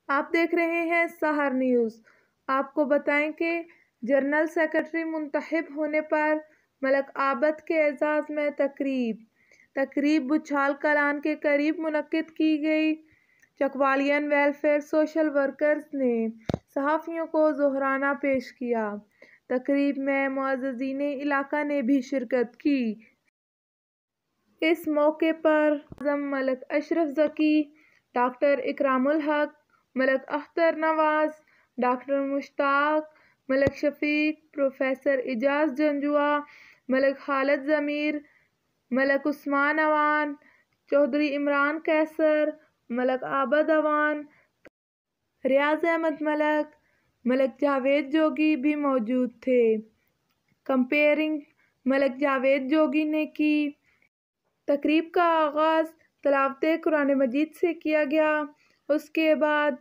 आप देख रहे हैं सहर न्यूज़। आपको बताएं कि जनरल सेक्रेटरी मुंतखब होने पर मलक आबद के एजाज़ में तकरीब बुछाल कलान के करीब मुनक्किद की गई। चकवालियन वेलफेयर सोशल वर्कर्स ने सहाफ़ियों को ज़ोहराना पेश किया। तकरीब में मुअज़्ज़िज़ीन इलाका ने भी शिरकत की। इस मौके पर आज़म मलक अशरफ ज़की, डॉक्टर इकरामुल हक, मलक अख्तर नवाज़, डॉक्टर मुश्ताक, मलक शफीक, प्रोफेसर इजाज़ जंजुआ, मलक खालिद ज़मीर, मलक उस्मान अवान, चौधरी इमरान कैसर, मलक आबद अवान, रियाज अहमद मलक, मलक जावेद जोगी भी मौजूद थे। कंपेयरिंग मलक जावेद जोगी ने की। तकरीब का आगाज़ तिलावत कुरान मजीद से किया गया। उसके बाद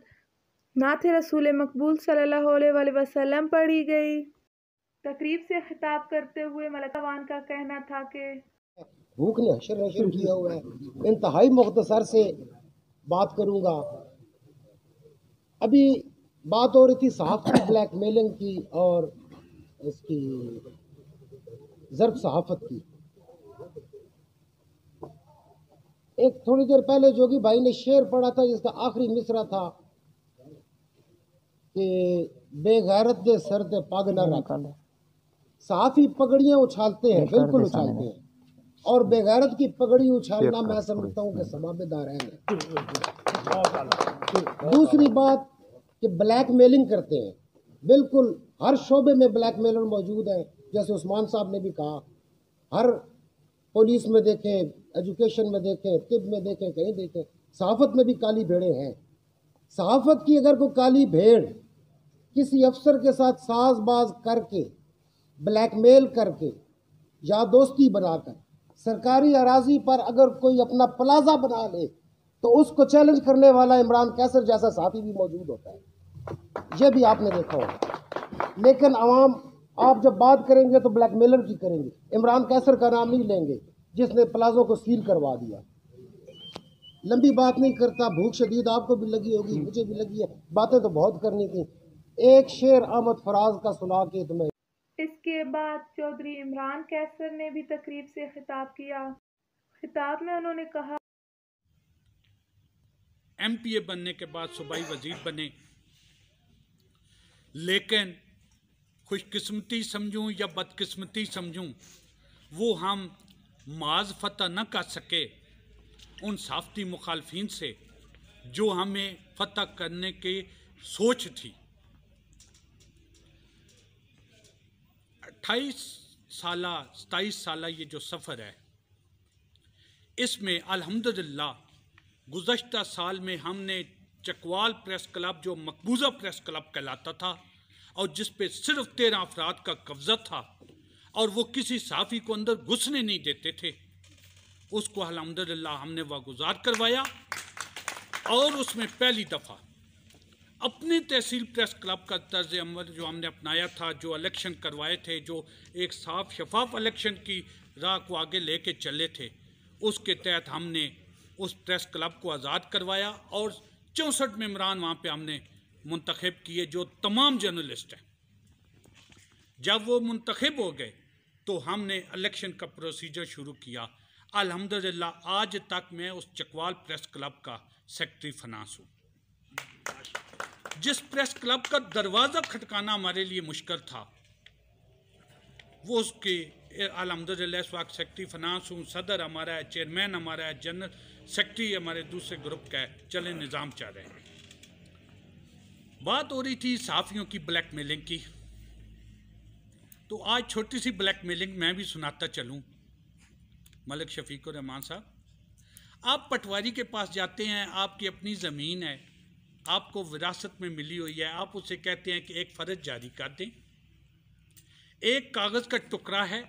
नात रसूल मकबूल सल्लल्लाहु अलैहि वसल्लम पढ़ी गई। तकरीब से खिताब करते हुए मलक अवान का कहना था कि भूख ने हशर नशर किया हुआ है। इंतहाई मुख्तसर से बात करूंगा। अभी बात हो रही थी सहाफ़त ब्लैकमेलिंग की और इसकी ज़र्ब सहाफ़त की। एक थोड़ी देर पहले जोगी भाई ने शेर पढ़ा था जिसका आखिरी मिसरा था कि बेगैरत दे सर ते पग न रख। सहाफ़ी पगड़ियां उछालते हैं, बिल्कुल उछालते हैं, और बेगैरत की पगड़ी उछालना मैं समझता हूँ कि सवाबेदार है। दूसरी बात कि ब्लैकमेलिंग करते हैं, बिल्कुल हर शोबे में ब्लैकमेलर मौजूद है। जैसे उस्मान साहब ने भी कहा, हर पुलिस में देखें, एजुकेशन में देखें, तिब में देखें, कहीं देखें, सहाफ़त में भी काली भेड़ें हैं। सहाफ़त की अगर कोई काली भेड़ किसी अफसर के साथ साजबाज करके, ब्लैकमेल करके या दोस्ती बनाकर सरकारी अराजी पर अगर कोई अपना प्लाजा बना ले तो उसको चैलेंज करने वाला इमरान कैसर जैसा साथी भी मौजूद होता है। यह भी आपने देखा होगा। लेकिन अवाम, आप जब बात करेंगे तो ब्लैकमेलर की करेंगे, इमरान कैसर का नाम नहीं लेंगे जिसने प्लाजों को सील करवा दिया। लंबी बात नहीं करता, भूख शदीद आपको भी लगी होगी, मुझे भी लगी है, बातें तो बहुत करनी थी। एक शेर अहमद फराज का सुना के तुम्हें। इसके बाद चौधरी इमरान कैसर ने भी तकरीब से खिताब किया। खिताब में उन्होंने कहा, MPA बनने के बाद सूबाई वजीर बने, लेकिन खुशकिस्मती समझूं या बदकिस्मती समझूं, वो हम माज फतह न कर सके उन साफ्ती मुखालफिन से जो हमें फतह करने की सोच थी। 27 साल ये जो सफ़र है, इसमें अल्हम्दुलिल्लाह गुज़श्ता साल में हमने चकवाल प्रेस क्लब, जो मकबूजा प्रेस क्लब कहलाता था और जिस पे सिर्फ 13 अफराद का कब्ज़ा था और वो किसी साफ़ी को अंदर घुसने नहीं देते थे, उसको अल्हम्दुलिल्लाह हमने वागुज़ार करवाया। और उसमें पहली दफ़ा अपने तहसील प्रेस क्लब का तर्ज अमल जो हमने अपनाया था, जो इलेक्शन करवाए थे, जो एक साफ शफाफ इलेक्शन की राह को आगे लेके चले थे, उसके तहत हमने उस प्रेस क्लब को आज़ाद करवाया और 64 मेंबरान वहाँ पे हमने मुंतखब किए जो तमाम जर्नलिस्ट हैं। जब वो मुंतखब हो गए तो हमने इलेक्शन का प्रोसीजर शुरू किया। अल्हम्दुलिल्लाह आज तक मैं उस चकवाल प्रेस क्लब का सेक्रेटरी फाइनेंस हूँ। जिस प्रेस क्लब का दरवाज़ा खटकाना हमारे लिए मुश्किल था, वो उसके अल्हम्दुलिल्लाह इस वक्त सेक्रेटरी फाइनेंस हूँ। सदर हमारा है, चेयरमैन हमारा है, जनरल सेक्रेटरी हमारे दूसरे ग्रुप का है, चले निज़ाम चाह रहे हैं। बात हो रही थी सहाफ़ियों की ब्लैकमेलिंग की, तो आज छोटी सी ब्लैकमेलिंग मैं भी सुनाता चलूँ। मलिक शफीकुर रहमान साहब, आप पटवारी के पास जाते हैं, आपकी अपनी ज़मीन है, आपको विरासत में मिली हुई है, आप उसे कहते हैं कि एक फ़र्ज जारी कर दें। एक कागज़ का टुकड़ा है,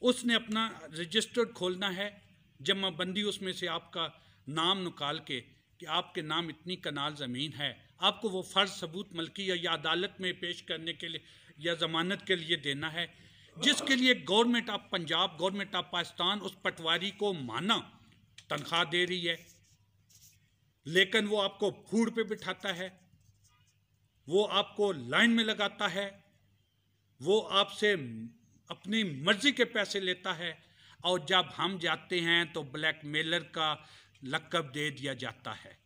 उसने अपना रजिस्टर्ड खोलना है, जमाबंदी उसमें से आपका नाम निकाल के कि आपके नाम इतनी कनाल ज़मीन है, आपको वो फ़र्ज सबूत मल्की या अदालत में पेश करने के लिए या ज़मानत के लिए देना है, जिसके लिए government of Punjab, government of Pakistan उस पटवारी को माना तनख्वाह दे रही है। लेकिन वो आपको फूड पे बिठाता है, वो आपको लाइन में लगाता है, वो आपसे अपनी मर्जी के पैसे लेता है, और जब हम जाते हैं तो ब्लैकमेलर का लक़ब दे दिया जाता है।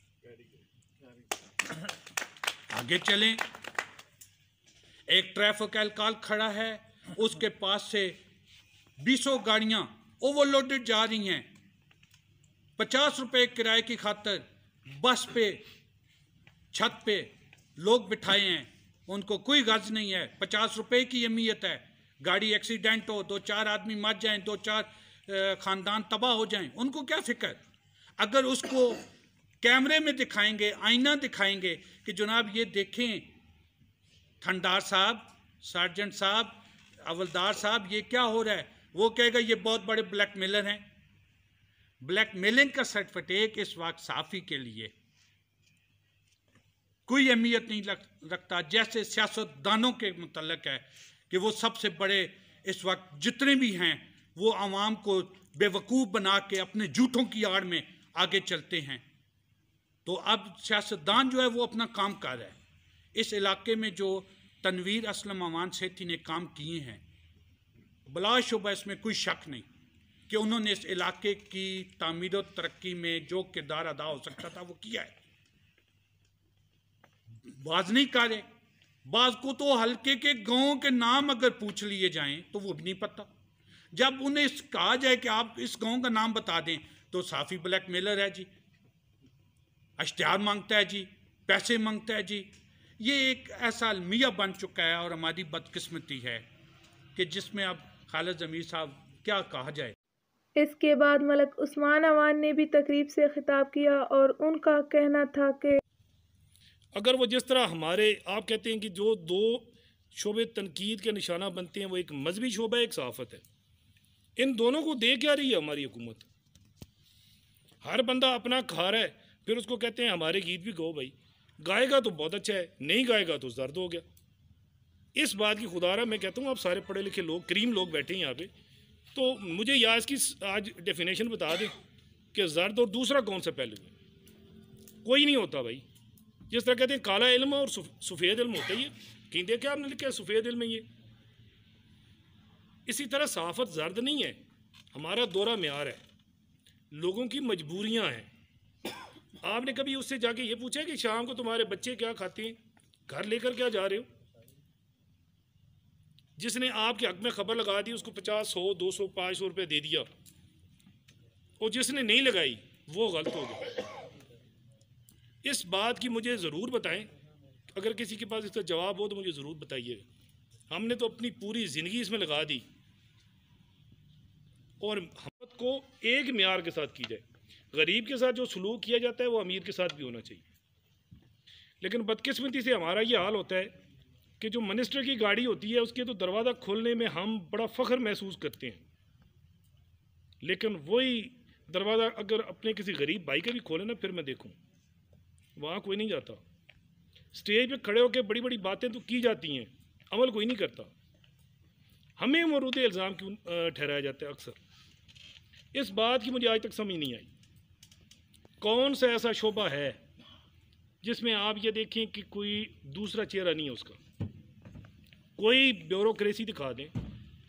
आगे चलें, एक ट्रैफिक एहलकार खड़ा है, उसके पास से 20 गाड़ियां ओवरलोडेड जा रही हैं, 50 रुपए किराए की खातर बस पे छत पे लोग बिठाए हैं, उनको कोई गर्ज नहीं है, 50 रुपए की अहमियत है। गाड़ी एक्सीडेंट हो, 2-4 आदमी मर जाएं, 2-4 ख़ानदान तबाह हो जाएं, उनको क्या फिक्र। अगर उसको कैमरे में दिखाएंगे, आईना दिखाएंगे कि जनाब ये देखें ठंडार साहब, सार्जेंट साहब, हवलदार साहब, ये क्या हो रहा है, वो कहेगा ये बहुत बड़े ब्लैकमेलर हैं। ब्लैकमेलिंग का सर्टिफिकेट इस वक्त साफ़ी के लिए कोई अहमियत नहीं रखता, जैसे सियासतदानों के मुतल्लिक है कि वो सबसे बड़े इस वक्त जितने भी हैं वो आवाम को बेवकूफ़ बना के अपने झूठों की आड़ में आगे चलते हैं। तो अब सियासतदान जो है वो अपना काम कर रहा है। इस इलाके में जो तनवीर असलम अमान सेठी ने काम किए हैं, बिलाशुबा इसमें कोई शक नहीं कि उन्होंने इस इलाके की तामीर और तरक्की में जो किरदार अदा हो सकता था वो किया है। बाज नहीं कर रहे, बाज को तो हल्के के गांव के नाम अगर पूछ लिए जाएं तो वो भी नहीं पता। जब उन्हें कहा जाए कि आप इस गांव का नाम बता दें तो साफ़ी ब्लैकमेलर है जी, इश्तिहार मांगता है जी, पैसे मांगता है जी। ये एक ऐसा अलमिया बन चुका है और हमारी बदकिस्मती है कि जिसमें अब खालिद ज़मीर साहब क्या कहा जाए। इसके बाद मलक उस्मान अवान ने भी तकरीब से खिताब किया और उनका कहना था कि अगर वो जिस तरह हमारे आप कहते हैं कि जो दो शोबे तनकीद के निशाना बनते हैं, वो एक मजहबी शोबा है, एक सहाफ़त है, इन दोनों को दे क्या रही है हमारी हुकूमत। हर बंदा अपना खा रहा है, फिर उसको कहते हैं हमारे गीत भी गाओ भाई, गाएगा तो बहुत अच्छा है, नहीं गाएगा तो जर्द हो गया। इस बात की खुदारा मैं कहता हूँ, आप सारे पढ़े लिखे लोग, करीम लोग बैठे हैं यहाँ पे, तो मुझे या इसकी आज डेफिनेशन बता दें कि जर्द और दूसरा कौन सा पहलू है। कोई नहीं होता भाई। जिस तरह कहते हैं काला इल्म और सफ़ेद इल्म होता ही है, कहीं देखा आपने लिखा है सफ़ेद इल्म ये, इसी तरह सहाफ़त जर्द नहीं है, हमारा दौरा म्यार है, लोगों की मजबूरियाँ हैं। आपने कभी उससे जाके ये पूछा कि शाम को तुम्हारे बच्चे क्या खाते हैं, घर लेकर क्या जा रहे हो। जिसने आपके हक में खबर लगा दी उसको 50, 100, 200, 500 रुपये दे दिया, और जिसने नहीं लगाई वो गलत हो गया। इस बात की मुझे ज़रूर बताएं, अगर किसी के पास इसका जवाब हो तो मुझे ज़रूर बताइएगा। हमने तो अपनी पूरी ज़िंदगी इसमें लगा दी, और हमत को एक म्यार के साथ की जाए। गरीब के साथ जो सलूक किया जाता है वो अमीर के साथ भी होना चाहिए। लेकिन बदकिस्मती से हमारा ये हाल होता है कि जो मिनिस्टर की गाड़ी होती है उसके तो दरवाज़ा खोलने में हम बड़ा फ़ख्र महसूस करते हैं, लेकिन वही दरवाज़ा अगर अपने किसी गरीब भाई का भी खोले ना, फिर मैं देखूं वहाँ कोई नहीं जाता। स्टेज पे खड़े होकर बड़ी बड़ी बातें तो की जाती हैं, अमल कोई नहीं करता। हमें मरूद इल्ज़ाम क्यों ठहराया जाता है अक्सर। इस बात की मुझे आज तक समझ नहीं आई, कौन सा ऐसा शोबा है जिसमें आप ये देखें कि कोई दूसरा चेहरा नहीं है उसका। कोई ब्यूरोक्रेसी दिखा दें,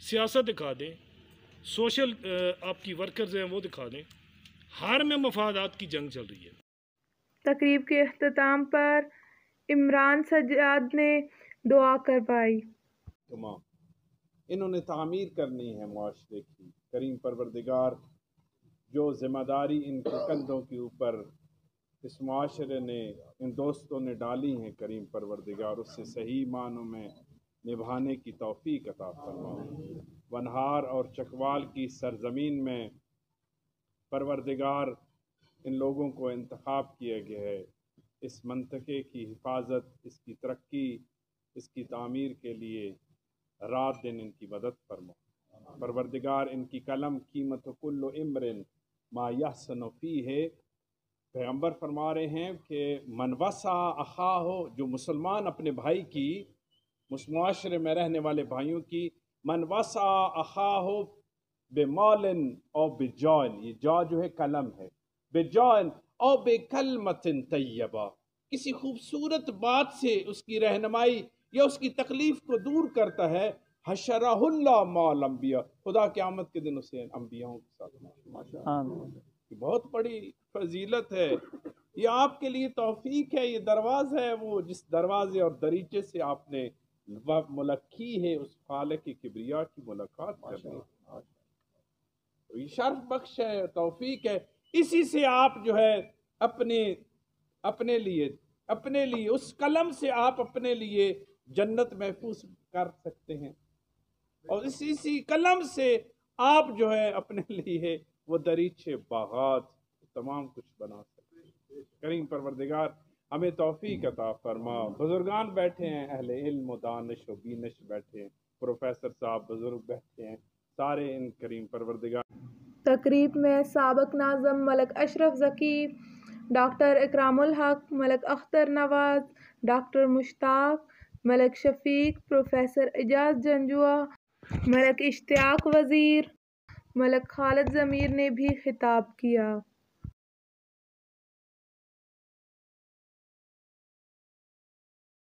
सियासत दिखा दें, सोशल आपकी वर्कर्स हैं वो दिखा दें, हर में मफादात की जंग चल रही है। तकरीब के अख्ताम पर इमरान सज्जाद ने दुआ करवाई। इन्होंने तामीर करनी है मुआशरे की। करीम परवरदिगार जो ज़िम्मेदारी इनके कंधों के ऊपर इस मुआशरे ने, इन दोस्तों ने डाली हैं, करीम परवरदिगार उससे सही मानों में निभाने की तौफीक अता फरमाओ। वनहार और चकवाल की सरजमीन में परवरदिगार इन लोगों को इंतखाब किया गया है, इस मंतके की हिफाजत, इसकी तरक्की, इसकी तामीर के लिए रात दिन इनकी मदद फरमा। परवरदिगार इनकी कलम कीमत कुल्लु इम्रिन मा यहसनु फीहे। पैगम्बर फरमा रहे हैं कि मनवसा अखा हो, जो मुसलमान अपने भाई की, मुआशरे में रहने वाले भाइयों की, मनवसा अखा हो बेमालिन और बेजान, ये जा जो है कलम है, बेजान औ बेकलमतिन तय्यबा, किसी खूबसूरत बात से उसकी रहनुमाई या उसकी तकलीफ को दूर करता है। हशरहुल्लाह माल अंबिया, खुदा क़यामत के दिन उसे अंबियाओं के साथ। माशाअल्लाह, बहुत बड़ी फजीलत है ये, आपके लिए तौफीक है। ये दरवाज़ा है वो जिस दरवाजे और दरीचे से आपने मुलक्की है उस खालिक की किबरिया की मुलाकात करनी। तो ये शर्फ बख्श है, तौफीक है। इसी से आप जो है अपने लिए उस कलम से आप अपने लिए जन्नत महफूज कर सकते हैं, और इसी कलम से आप जो है अपने लिए वो दरीचे बागात तमाम कुछ बना सकते हैं। करीम परवरदिगार हमें तौफीक अता फरमा। बुजुर्गान बैठे हैं, अहले इल्म व दानिश व बीनिश बैठे हैं, प्रोफेसर साहब बुजुर्ग बैठे हैं, सारे इन करीम परवरदिगार। तकरीब में साबिक नाज़िम मलिक अशरफ ज़की, डॉक्टर इकरामुल हक, मलिक अख्तर नवाज़, डॉक्टर मुश्ताक, मलिक शफीक, प्रोफेसर एजाज जंजुआ, मलिक इश्तियाक वज़ीर, मलिक खालिद ज़मीर ने भी खिताब किया।